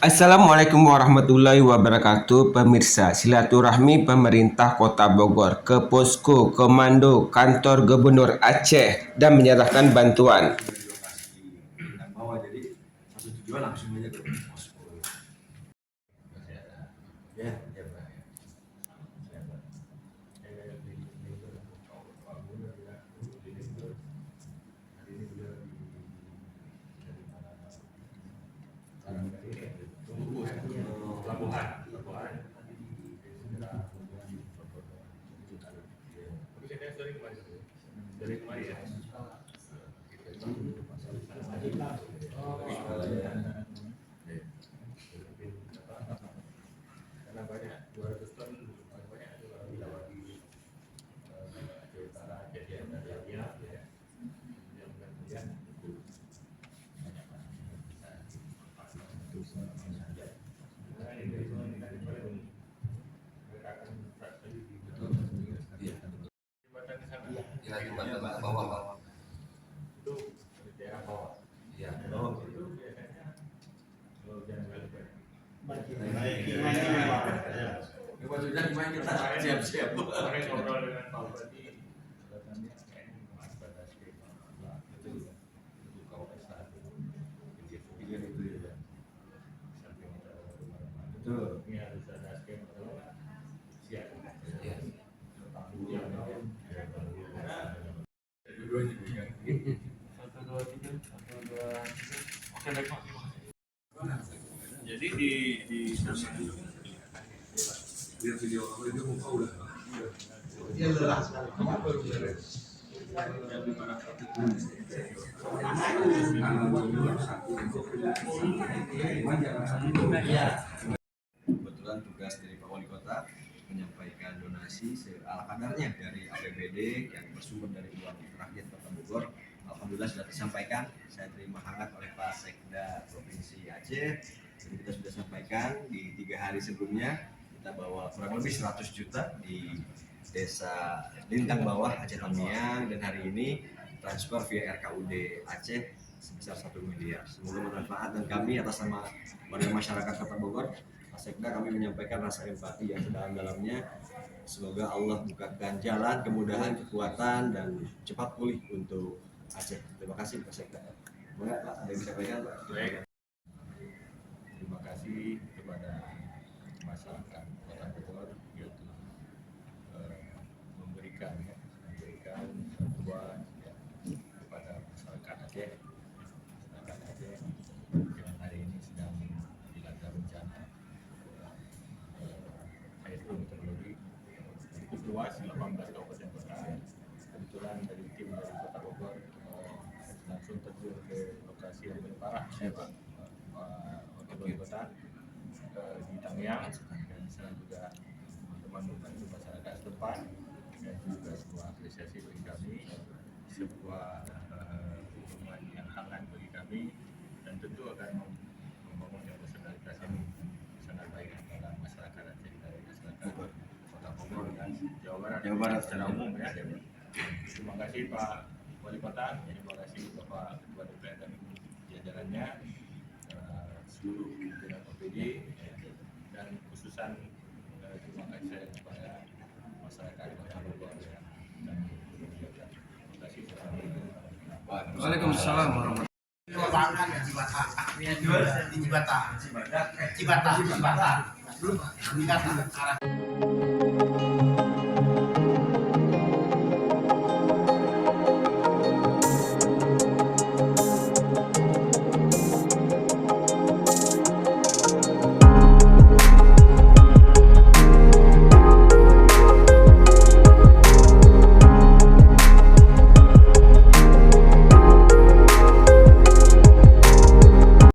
Assalamualaikum warahmatullahi wabarakatuh. Pemirsa, silaturahmi pemerintah Kota Bogor ke posko komando kantor Gubernur Aceh dan menyerahkan bantuan. Jadi satu tujuan langsung aja ke posko. Ya, ya Pak. Pelabuhan. Dari kemarin ya. Karena banyak 200 ton banyak dilewati utara kejadian dari ya. Ya, jembatan bawah. Itu di daerah bawah. Iya. Itu biasanya kalau jangan balik. Maksudnya gimana kita siap-siap. Kemarin ngobrol dengan Pak Bupati, kelihatannya Mas Batas itu kawasan pinggir itu ya. Samping kita betul. Ini harus ada skema siap. Iya. Jadi di sana lihat video dia muka udah dia lelah sekali baru beres kebetulan tugas dari Pak Wali Kota menyampaikan donasi ala kadarnya dari APBD yang bersumber dari uang rakyat Kota Bogor. Alhamdulillah sudah disampaikan, saya terima hangat oleh Pak Sekda Provinsi Aceh. Jadi kita sudah sampaikan di 3 hari sebelumnya, kita bawa kurang lebih 100 juta di Desa Lintang Bawah Aceh Tamiang, dan hari ini transfer via RKUD Aceh sebesar 1 miliar. Semoga bermanfaat, dan kami atas nama warga masyarakat Kota Bogor, Pak Sekda, kami menyampaikan rasa empati yang sedalam-dalamnya. Semoga Allah bukakan jalan, kemudahan, kekuatan, dan cepat pulih untuk Aceh. Terima kasih Pak Sekda. Semoga Pak ada yang bisa sampaikan Pak. Terima kasih kepada masyarakat Kota Bogor yaitu memberikan bantuan kepada masyarakat Aceh. Masyarakat Aceh yang hari ini sedang dilanda bencana hidrometeorologi cukup luas, 18 kabupaten kota. Kebetulan dari tim dari Kota Bogor langsung terjun ke lokasi yang paling parah, Pak Wali Kota di Tamiang, dan sana juga teman-teman membantu masyarakat setempat, dan juga sebuah apresiasi bagi kami, sebuah hubungan yang hangat bagi kami, dan tentu akan membangun yang solidaritas ini sangat baik antara masyarakat Aceh dan masyarakat Kota Bogor dan Jawa Barat secara umum ya. Terima kasih Pak Wali Kota, terima kasih Bapak Ketua DPR dan jajarannya, seluruh pimpinan OPD, dan khususan terima kasih saya kepada masyarakat Kota Bogor ya. Terima kasih. Waalaikumsalam warahmatullahi wabarakatuh. Di Cibata.